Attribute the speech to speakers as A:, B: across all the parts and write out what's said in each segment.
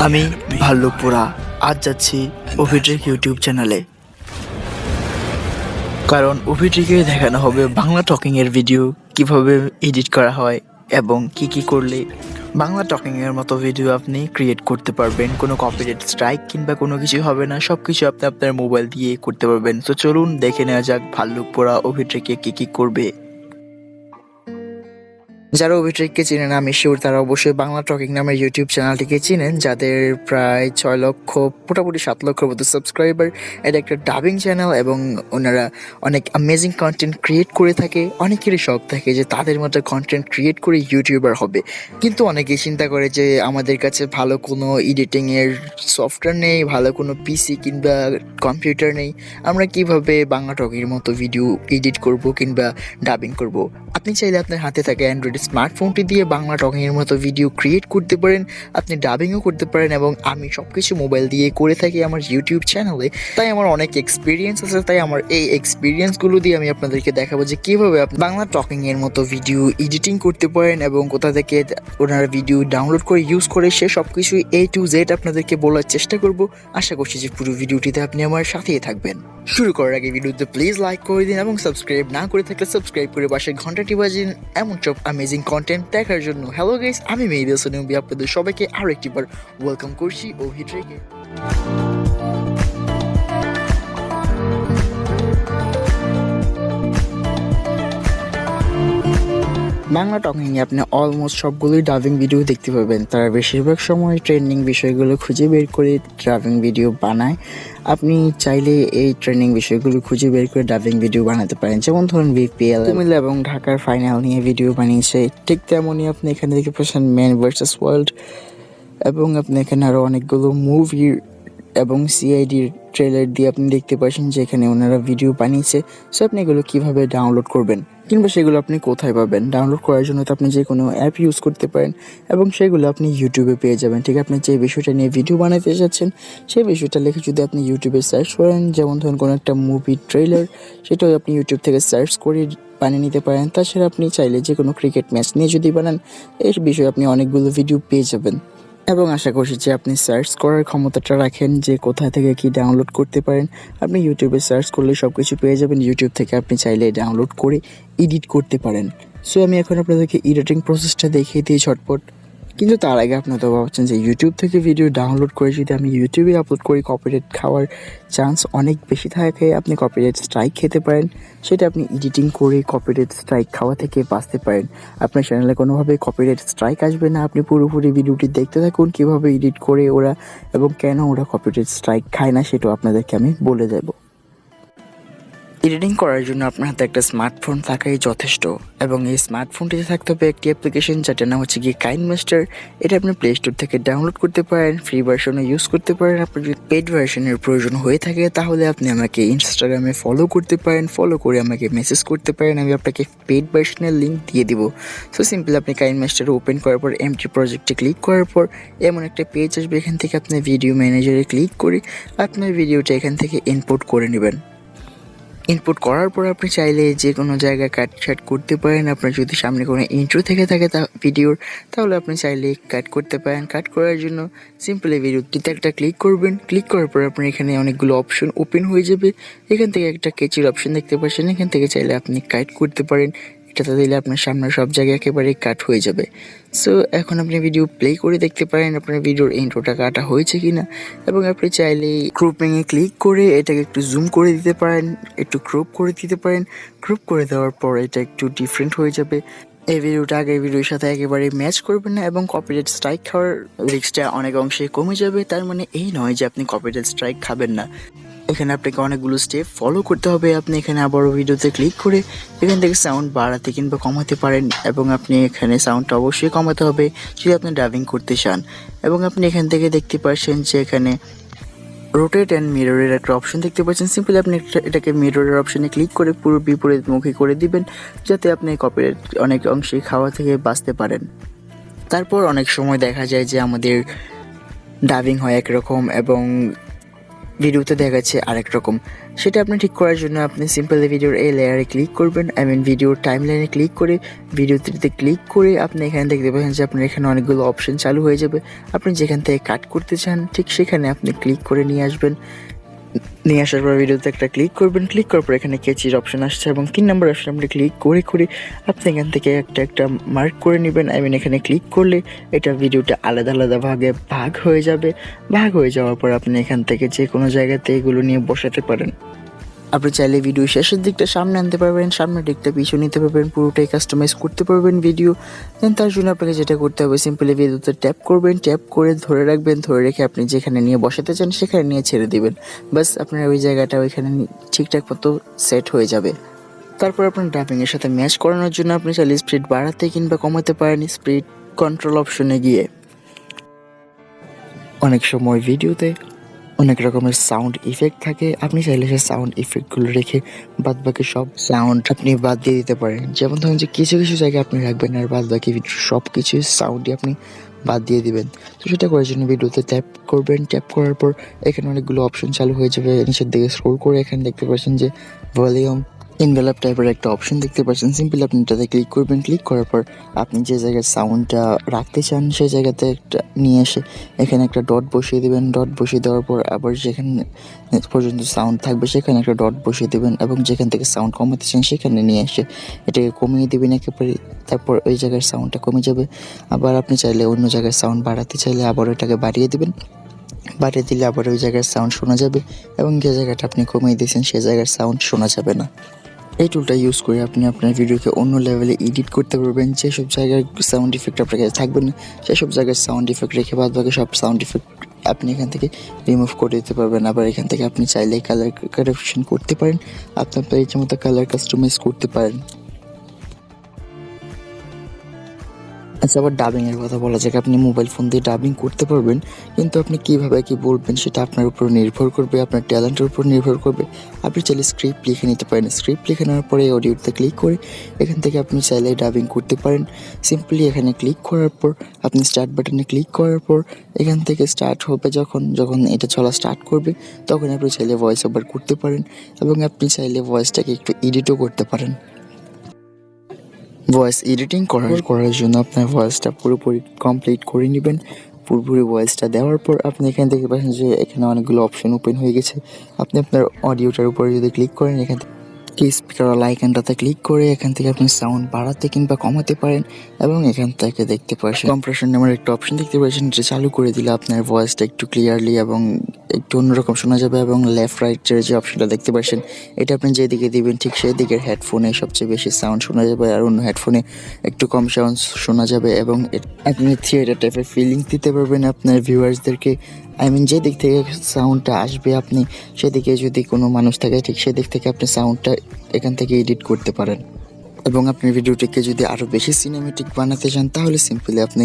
A: আমি ভাল্লুকপুরা আজ যাচ্ছি ওভিট্রিক ইউটিউব চ্যানেলে, কারণ ওভিট্রিকে দেখানো হবে বাংলা টকিং এর ভিডিও কিভাবে এডিট করা হয় এবং কি করলে বাংলা টকিং এর মতো ভিডিও আপনি ক্রিয়েট করতে পারবেন। কোনো কপিরাইট স্ট্রাইক কিংবা কোনো কিছু হবে না, সবকিছু আপনি আপনার মোবাইল দিয়ে করতে পারবেন। তো চলুন দেখে নেওয়া যাক ভাল্লুকপুরা ওভিট্রিকে কি করবে। যারা ওভিট্রিককে চিনেন আমি শিওর তারা অবশ্যই বাংলা টকিং নামের ইউটিউব চ্যানেলটিকে চিনেন, যাদের প্রায় 6 লক্ষ মোটামুটি 7 লক্ষের মতো সাবস্ক্রাইবার। এটা একটা ডাবিং চ্যানেল এবং ওনারা অনেক অ্যামেজিং কন্টেন্ট ক্রিয়েট করে থাকে। অনেকেরই শখ থাকে যে তাদের মতো কন্টেন্ট ক্রিয়েট করে ইউটিউবার হবে, কিন্তু অনেকেই চিন্তা করে যে আমাদের কাছে ভালো কোনো এডিটিংয়ের সফটওয়্যার নেই, ভালো কোনো পিসি কিংবা কম্পিউটার নেই, আমরা কিভাবে বাংলা টকিংয়ের মতো ভিডিও এডিট করব কিংবা ডাবিং করব। আপনি চাইলে আপনার হাতে থাকা অ্যান্ড্রয়েড স্মার্টফোনটি দিয়ে বাংলা টকিংয়ের মতো ভিডিও ক্রিয়েট করতে পারেন, আপনি ডাবিংও করতে পারেন এবং আমি সব কিছু মোবাইল দিয়ে করে থাকি আমার ইউটিউব চ্যানেলে। তাই আমার অনেক এক্সপিরিয়েন্স আছে, তাই আমার এই এক্সপিরিয়েন্সগুলো দিয়ে আমি আপনাদেরকে দেখাবো যে কীভাবে আপনি বাংলা টকিংয়ের মতো ভিডিও এডিটিং করতে পারেন এবং কোথা থেকে ওনারা ভিডিও ডাউনলোড করে ইউজ করে সে সব কিছু A to Z আপনাদেরকে বলার চেষ্টা করব। আশা করছি যে পুরো ভিডিওটিতে আপনি আমার সাথেই থাকবেন। শুরু করার আগে ভিডিওতে প্লিজ লাইক করে দিন এবং সাবস্ক্রাইব না করে থাকলে সাবস্ক্রাইব করে পাশে ঘন্টাটি বাজিন এমন সব অ্যামেজিং কন্টেন্ট দেখার জন্য। হ্যালো গাইস, আমি মেহেদি হাসান আপনাদের সবাইকে আরও একটিবার ওয়েলকাম করছি ওভি ট্রিকে। বাংলা টকিংয়ে আপনি অলমোস্ট সবগুলোই ডাবিং ভিডিও দেখতে পাবেন। তারা বেশিরভাগ সময় ট্রেন্ডিং বিষয়গুলো খুঁজে বের করে ডাবিং ভিডিও বানায়। আপনি চাইলে এই ট্রেন্ডিং বিষয়গুলো খুঁজে বের করে ডাবিং ভিডিও বানাতে পারেন। যেমন ধরুন বিপিএল, কুমিল্লা এবং ঢাকার ফাইনাল নিয়ে ভিডিও বানিয়েছে, ঠিক তেমনই আপনি এখানে দেখতে পাচ্ছেন ম্যান ভার্সেস ওয়ার্ল্ড এবং আপনি এখানে আরও অনেকগুলো মুভি এবং সিআইডির ট্রেলার দিয়ে আপনি দেখতে পাচ্ছেন যে এখানে ওনারা ভিডিও বানিয়েছে। সো আপনি এগুলো কীভাবে ডাউনলোড করবেন কিংবা সেগুলো আপনি কোথায় পাবেন, ডাউনলোড করার জন্য তো আপনি যে কোনো অ্যাপ ইউজ করতে পারেন এবং সেগুলো আপনি ইউটিউবে পেয়ে যাবেন। ঠিক আপনি যে বিষয়টা নিয়ে ভিডিও বানাতে চাচ্ছেন সেই বিষয়টা লিখে যদি আপনি ইউটিউবে সার্চ করেন, যেমন ধরুন কোনো একটা মুভি ট্রেলার, সেটাও আপনি ইউটিউব থেকে সার্চ করে বানিয়ে নিতে পারেন। তাছাড়া আপনি চাইলে যে কোনো ক্রিকেট ম্যাচ নিয়ে যদি বানান, এই বিষয়ে আপনি অনেকগুলো ভিডিও পেয়ে যাবেন এবং আশা করছি যে আপনি সার্চ করার ক্ষমতাটা রাখেন যে কোথায় থেকে কি ডাউনলোড করতে পারেন। আপনি ইউটিউবে সার্চ করলে সব কিছু পেয়ে যাবেন। ইউটিউব থেকে আপনি চাইলে ডাউনলোড করে এডিট করতে পারেন। সো আমি এখন আপনাদেরকে এডিটিং প্রসেসটা দেখিয়ে দিই ঝটপট। কিন্তু তার আগে আপনি তো ভাবছেন যে ইউটিউব থেকে ভিডিও ডাউনলোড করে যদি আমি ইউটিউবে আপলোড করি কপিরাইট খাওয়ার চান্স অনেক বেশি থাকে, আপনি কপিরাইট স্ট্রাইক খেতে পারেন। সেটা আপনি এডিটিং করে কপিরাইট স্ট্রাইক খাওয়া থেকে বাঁচতে পারেন। আপনার চ্যানেলে কোনোভাবে কপিরাইট স্ট্রাইক আসবে না। আপনি পুরোপুরি ভিডিওটি দেখতে থাকুন কীভাবে এডিট করে ওরা এবং কেন ওরা কপিরাইট স্ট্রাইক খায় না সেটাও আপনাদেরকে আমি বলে দেবো। এডিটিং করার জন্য আপনার হাতে একটা স্মার্টফোন থাকাই যথেষ্ট এবং এই স্মার্টফোনটিতে থাকতে হবে একটি অ্যাপ্লিকেশন যার নাম হচ্ছে কি KineMaster। এটা আপনি প্লে স্টোর থেকে ডাউনলোড করতে পারেন, ফ্রি ভার্সনে ইউজ করতে পারেন। আপনার যদি পেড ভার্সনের প্রয়োজন হয়ে থাকে তাহলে আপনি আমাকে ইনস্টাগ্রামে ফলো করতে পারেন, ফলো করে আমাকে মেসেজ করতে পারেন, আমি আপনাকে পেড ভার্সনের লিঙ্ক দিয়ে দিব। সো সিম্পল আপনি KineMaster ওপেন করার পর এমটি প্রজেক্টে ক্লিক করার পর এমন একটা পেজ আসবে। এখান থেকে আপনি ভিডিও ম্যানেজারে ক্লিক করে আপনার ভিডিওটা এখান থেকে ইনপুট করে নেবেন। ইনপুট করার পর আপনি চাইলে যে কোনো জায়গায় কাট করতে পারেন। আপনার যদি সামনে কোনো ইন্ট্রো থেকে থাকে ভিডিওর, তাহলে আপনি চাইলে কাট করতে পারেন। কাট করার জন্য সিম্পলি ভিডিওটিতে একটা ক্লিক করবেন। ক্লিক করার পর আপনার এখানে অনেকগুলো অপশন ওপেন হয়ে যাবে। এখান থেকে একটা কেচির অপশন দেখতে পাচ্ছেন, এখান থেকে চাইলে আপনি কাট করতে পারেন। এটাতে দিলে আপনার সামনে সব জায়গায় একেবারে কাট হয়ে যাবে। সো এখন আপনি ভিডিও প্লে করে দেখতে পারেন আপনার ভিডিওর ইন্ট্রোটা কাটা হয়েছে কিনা এবং আপনি চাইলে গ্রুপিংয়ে ক্লিক করে এটাকে একটু জুম করে দিতে পারেন, একটু ক্রপ করে দিতে পারেন। ক্রপ করে দেওয়ার পর এটা একটু ডিফারেন্ট হয়ে যাবে। এই ভিডিওটা আগের ভিডিওর সাথে একেবারে ম্যাচ করবে না এবং কপিরাইট স্ট্রাইক খাওয়ার রিস্কটা অনেক অংশে কমে যাবে। তার মানে এই নয় যে আপনি কপিরাইট স্ট্রাইক খাবেন না। এখানে আপনাকে অনেকগুলো স্টেপ ফলো করতে হবে। আপনি এখানে আবারও ভিডিওতে ক্লিক করে এখান থেকে সাউন্ড বাড়াতে কিংবা কমাতে পারেন এবং আপনি এখানে সাউন্ডটা অবশ্যই কমাতে হবে যদি আপনি ডাবিং করতে চান। এবং আপনি এখান থেকে দেখতে পাচ্ছেন যে এখানে রোটেট অ্যান্ড মিররের একটা অপশন দেখতে পাচ্ছেন। সিম্পলি আপনি এটাকে মিররের অপশনে ক্লিক করে পুরো বিপরীতমুখী করে দিবেন যাতে আপনি কপিরাইট অনেক অংশেই খাওয়া থেকে বাঁচতে পারেন। তারপর অনেক সময় দেখা যায় যে আমাদের ডাবিং হয় একরকম এবং ভিডিওতে দেখাচ্ছে আরেক রকম। সেটা আপনি ঠিক করার জন্য আপনি সিম্পলি ভিডিওর এই লেয়ারে ক্লিক করবেন, ভিডিওর টাইমলাইনে ক্লিক করে ভিডিওতে ক্লিক করে আপনি এখানে দেখতে পাচ্ছেন যে আপনার এখানে অনেকগুলো অপশন চালু হয়ে যাবে। আপনি যেখান থেকে কাট করতে চান ঠিক সেখানে আপনি ক্লিক করে নিয়ে আসবেন। নিয়ে আসার পর ভিডিওতে একটা ক্লিক করবেন, ক্লিক করার পর এখানে কেচির অপশন আসছে এবং 3 নম্বর অপশন আপনি ক্লিক করে আপনি এখান থেকে একটা মার্ক করে নেবেন। এখানে ক্লিক করলে এটা ভিডিওটা আলাদা ভাগে ভাগ হয়ে যাবে। ভাগ হয়ে যাওয়ার পর আপনি এখান থেকে যে কোনো জায়গাতে এগুলো নিয়ে বসাতে পারেন। আপনি চাইলে ভিডিও শেষের দিকটা সামনে আনতে পারবেন, সামনের দিকটা পিছু নিতে পারবেন, পুরোটাই কাস্টমাইজ করতে পারবেন ভিডিও। দেন তার জন্য আপনাকে যেটা করতে হবে সিম্পলি ভিডিওতে ট্যাপ করবেন, ট্যাপ করে ধরে রাখবেন, ধরে রেখে আপনি যেখানে নিয়ে বসাতে চান সেখানে নিয়ে ছেড়ে দিবেন। বাস আপনার ওই জায়গাটা ওইখানে ঠিকঠাক মতো সেট হয়ে যাবে। তারপর আপনার ডাবিংয়ের সাথে ম্যাচ করানোর জন্য আপনি চাইলে স্পিড বাড়াতে কিংবা কমাতে পারেন স্পিড কন্ট্রোল অপশনে গিয়ে। অনেক সময় ভিডিওতে অনেক রকমের সাউন্ড ইফেক্ট থাকে, আপনি চাইলে সেই সাউন্ড ইফেক্টগুলো রেখে বাদবাকি সব সাউন্ড আপনি বাদ দিয়ে দিতে পারেন। যেমন ধরুন যে কিছু জায়গায় আপনি রাখবেন আর বাদবাকি সব কিছু সাউন্ডই আপনি বাদ দিয়ে দিবেন। তো সেটা করার জন্য ভিডিওতে ট্যাপ করবেন, ট্যাপ করার পর এখানে অনেকগুলো অপশন চালু হয়ে যাবে। নিচের দিকে স্ক্রল করে এখানে দেখতে পাচ্ছেন যে ভলিউম এনভেলপ টাইপের একটা অপশন দেখতে পাচ্ছেন। সিম্পলি আপনি এটাতে ক্লিক করবেন, ক্লিক করার পর আপনি যে জায়গায় সাউন্ডটা রাখতে চান সেই জায়গাতে একটা নিয়ে এসে এখানে একটা ডট বসিয়ে দেবেন। ডট বসিয়ে দেওয়ার পর আবার যেখানে পর্যন্ত সাউন্ড থাকবে সেখানে একটা ডট বসিয়ে দেবেন এবং যেখান থেকে সাউন্ড কমাতে চান সেখানে নিয়ে এসে এটাকে কমিয়ে দেবেন একেবারে। তারপর ওই জায়গার সাউন্ডটা কমে যাবে। আবার আপনি চাইলে অন্য জায়গায় সাউন্ড বাড়াতে চাইলে আবার ওটাকে বাড়িয়ে দেবেন। বাড়িয়ে দিলে আবার ওই জায়গার সাউন্ড শোনা যাবে এবং যে জায়গাটা আপনি কমিয়ে দিয়েছেন সেই জায়গার সাউন্ড শোনা যাবে না। এই টুলটা ইউজ করে আপনি আপনার ভিডিওকে অন্য লেভেলে এডিট করতে পারবেন। যেসব জায়গায় সাউন্ড ইফেক্ট আপনার কাছে থাকবে না সেসব জায়গায় সাউন্ড ইফেক্ট রেখে বাদ বাকি সব সাউন্ড ইফেক্ট আপনি এখান থেকে রিমুভ করে দিতে পারবেন। আবার এখান থেকে আপনি চাইলে কালার কারেকশন করতে পারেন, আপনার ইচ্ছে মতো কালার কাস্টমাইজ করতে পারেন। আচ্ছা, আবার ডাবিংয়ের কথা বলা যাক, আপনি মোবাইল ফোন দিয়ে ডাবিং করতে পারবেন, কিন্তু আপনি কীভাবে কী বলবেন সেটা আপনার উপর নির্ভর করবে, আপনার ট্যালেন্টের উপর নির্ভর করবে। আপনি চাইলে স্ক্রিপ্ট লিখে নিতে পারেন। স্ক্রিপ্ট লিখে নেওয়ার পরে অডিওতে ক্লিক করে এখান থেকে আপনি চাইলে ডাবিং করতে পারেন। সিম্পলি এখানে ক্লিক করার পর আপনি স্টার্ট বাটনে ক্লিক করার পর এখান থেকে স্টার্ট হবে যখন এটা চলা স্টার্ট করবে তখন আপনি চাইলে ভয়েস ওভার করতে পারেন এবং আপনি চাইলে ভয়েসটাকে একটু এডিটও করতে পারেন। ভয়েস এডিটিং করার জন্য আপনার ভয়েসটা পুরোপুরি কমপ্লিট করে নেবেন। পুরোপুরি ভয়েসটা দেওয়ার পর আপনি এখান থেকে পাচ্ছেন যে এখানে অনেকগুলো অপশন ওপেন হয়ে গেছে। আপনি আপনার অডিওটার উপরে যদি ক্লিক করেন এখান থেকে স্পিকার আইকনটাতে ক্লিক করে এখান থেকে আপনি সাউন্ড বাড়াতে কিংবা কমাতে পারেন এবং এখান থেকে দেখতে পাচ্ছেন কম্প্রেশন নামের একটা অপশন দেখতে পাচ্ছেন, যেটা চালু করে দিলে আপনার ভয়েসটা একটু ক্লিয়ারলি এবং একটু অন্যরকম শোনা যাবে। এবং লেফট রাইটের যে অপশনটা দেখতে পাচ্ছেন এটা আপনি যেদিকে দিবেন ঠিক সেই দিকের হেডফোনে সবচেয়ে বেশি সাউন্ড শোনা যাবে আর অন্য হেডফোনে একটু কম সাউন্ড শোনা যাবে এবং আপনি থিয়েটার টাইপের ফিলিংস দিতে পারবেন আপনার ভিউয়ার্সদেরকে। যে দিক থেকে সাউন্ডটা আসবে আপনি সেদিকে যদি কোনো মানুষ থাকে ঠিক সেদিক থেকে আপনি সাউন্ডটা এখান থেকে এডিট করতে পারেন। এবং আপনার ভিডিওটিকে যদি আরও বেশি সিনেমেটিক বানাতে চান তাহলে সিম্পলি আপনি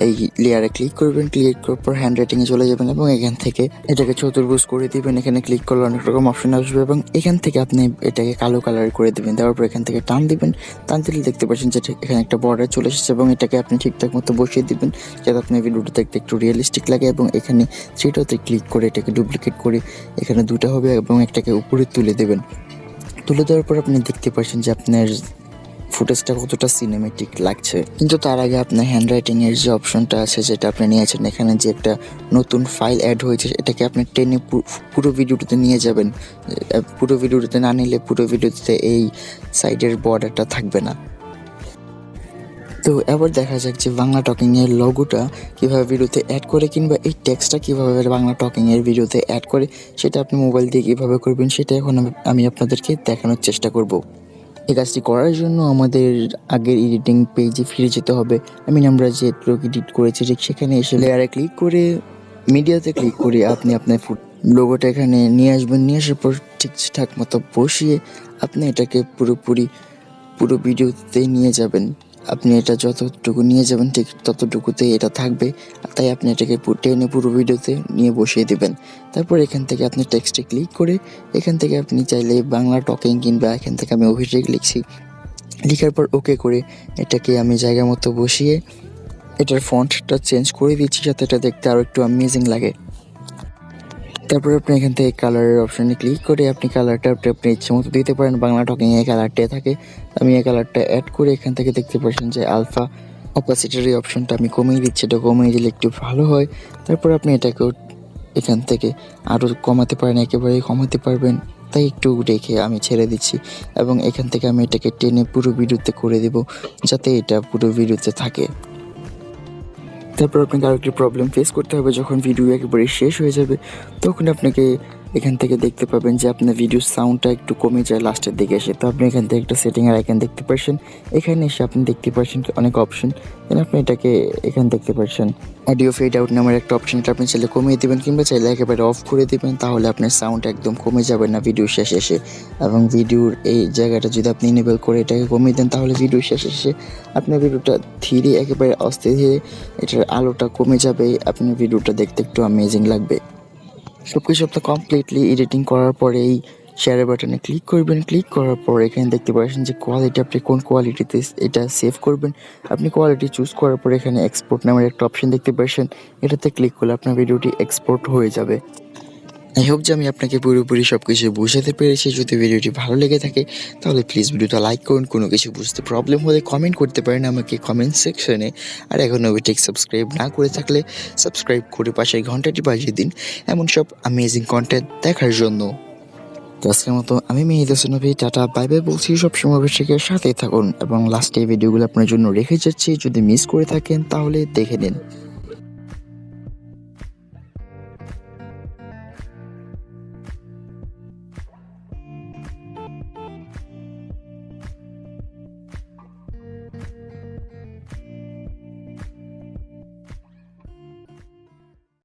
A: এই লেয়ারে ক্লিক করবেন, ক্লিক করার পর হ্যান্ড রাইটিংয়ে চলে যাবেন এবং এখান থেকে এটাকে চতুর্ভুজ করে দিবেন। এখানে ক্লিক করলে অনেক রকম অপশন আসবে এবং এখান থেকে আপনি এটাকে কালো কালার করে দেবেন। দেওয়ার পর এখান থেকে টান দিবেন, টান দিলে দেখতে পাচ্ছেন যে এখানে একটা বর্ডার চলে এসেছে এবং এটাকে আপনি ঠিকঠাক মতো বসিয়ে দিবেন যাতে আপনার ভিডিওটা দেখতে একটু রিয়েলিস্টিক লাগে। এবং এখানে থ্রিটাতে ক্লিক করে এটাকে ডুপ্লিকেট করে এখানে দুটো হবে এবং একটাকে উপরে তুলে দেবেন। তুলে দেওয়ার পর আপনি দেখতে পাচ্ছেন যে আপনার ফুটেজটা কতটা সিনেমেটিক লাগছে। কিন্তু তার আগে আপনার হ্যান্ড রাইটিংয়ের যে অপশনটা আছে যেটা আপনি নিয়েছেন, এখানে যে একটা নতুন ফাইল অ্যাড হয়েছে এটাকে আপনি টেনে পুরো ভিডিওটিতে নিয়ে যাবেন। পুরো ভিডিওটিতে না নিলে পুরো ভিডিওতে এই সাইডের বর্ডারটা থাকবে না। তো এবার দেখা যাক যে বাংলা টকিংয়ের লোগোটা কীভাবে ভিডিওতে অ্যাড করে কিংবা এই টেক্সটটা কীভাবে বাংলা টকিংয়ের ভিডিওতে অ্যাড করে সেটা আপনি মোবাইল দিয়ে কীভাবে করবেন সেটা এখন আমি আপনাদেরকে দেখানোর চেষ্টা করব। এই কাজটি করার জন্য আমাদের আগের এডিটিং পেজে ফিরে যেতে হবে। আমরা যে এডিট করেছি ঠিক সেখানে এসে লেয়ারে ক্লিক করে মিডিয়াতে ক্লিক করে আপনি আপনার লোগোটা এখানে নিয়ে আসবেন। নিয়ে আসার পর ঠিকঠাক মতো বসিয়ে আপনি এটাকে পুরো ভিডিওতে নিয়ে যাবেন। আপনি এটা যতটুকু নিয়ে যাবেন ঠিক ততটুকুতেই এটা থাকবে, তাই আপনি এটাকে টেনে পুরো ভিডিওতে নিয়ে বসিয়ে দেবেন। তারপর এখান থেকে আপনি টেক্সটে ক্লিক করে এখান থেকে আপনি চাইলে বাংলা টকিং কিংবা এখান থেকে আমি OviTrick লিখছি, লেখার পর ওকে করে এটাকে আমি জায়গা মতো বসিয়ে এটার ফন্টটা চেঞ্জ করে দিচ্ছি যাতে এটা দেখতে আরও একটু অ্যামেজিং লাগে। তারপর আপনি এখান থেকে কালারের অপশনে ক্লিক করে আপনি কালারটা আপনি ইচ্ছে মতো দিতে পারেন। বাংলা টকিং এ কালারটা থাকে, আমি এই কালারটা অ্যাড করে এখান থেকে দেখতে পাচ্ছেন যে আলফা অপাসিটির এই অপশনটা আমি কমিয়ে দিচ্ছি। এটা কমিয়ে দিলে একটু ভালো হয়। তারপর আপনি এটাকেও এখান থেকে আরও কমাতে পারেন, একেবারেই কমাতে পারবেন, তাই একটু রেখে আমি ছেড়ে দিচ্ছি এবং এখান থেকে আমি এটাকে টেনে পুরো ভিডিওতে করে দেব যাতে এটা পুরো ভিডিওতে থাকে। তারপর আপনাকে আরেকটি প্রবলেম ফেস করতে হবে, যখন ভিডিও একেবারে শেষ হয়ে যাবে তখন আপনাকে এখান থেকে দেখতে পাবেন যে আপনার ভিডিওর সাউন্ডটা একটু কমে যায় লাস্টের দিকে এসে। তো আপনি এখান থেকে একটা সেটিংয়ের আইকন দেখতে পাচ্ছেন, এখানে এসে আপনি দেখতে পাচ্ছেন অনেক অপশন, দেন আপনি এটাকে এখানে দেখতে পাচ্ছেন অডিও ফেড আউট নামের একটা অপশন, এটা আপনি চাইলে কমিয়ে দেবেন কিংবা চাইলে একেবারে অফ করে দেবেন, তাহলে আপনার সাউন্ড একদম কমে যাবে না ভিডিও শেষে এসে। এবং ভিডিওর এই জায়গাটা যদি আপনি ইনেবল করে এটাকে কমিয়ে দেন তাহলে ভিডিও শেষে এসে আপনার ভিডিওটা ধীরে একেবারে আস্তে ধীরে এটার আলোটা কমে যাবে, আপনার ভিডিওটা দেখতে একটু অ্যামেজিং লাগবে। সব কিছু আপনার কমপ্লিটলি এডিটিং করার পরে এই শেয়ারের বাটনে ক্লিক করবেন। ক্লিক করার পর এখানে দেখতে পাচ্ছেন যে কোয়ালিটি, আপনি কোন কোয়ালিটিতে এটা সেভ করবেন। আপনি কোয়ালিটি চুজ করার পর এখানে এক্সপোর্ট নামের একটা অপশন দেখতে পাচ্ছেন, এটাতে ক্লিক করলে আপনার ভিডিওটি এক্সপোর্ট হয়ে যাবে। আই হোপ যে আমি আপনাকে পুরোপুরি সব কিছু বুঝাতে পেরেছি। যদি ভিডিওটি ভালো লেগে থাকে তাহলে প্লিজ ভিডিওটা লাইক করুন। কোনো কিছু বুঝতে প্রবলেম হলে কমেন্ট করতে পারেন আমাকে কমেন্ট সেকশনে। আর এখন ওভিটেক সাবস্ক্রাইব না করে থাকলে সাবস্ক্রাইব করে পাশের ঘন্টাটি বাজিয়ে দিন এমন সব অ্যামেজিং কন্টেন্ট দেখার জন্য। তো আজকের মতো আমি মেহিদ হোসেন অভি, টাটা বাই বাই বলছি। সবসময় অভিষেকের সাথেই থাকুন এবং লাস্টে এই ভিডিওগুলো আপনার জন্য রেখে যাচ্ছি, যদি মিস করে থাকেন তাহলে দেখে নিন।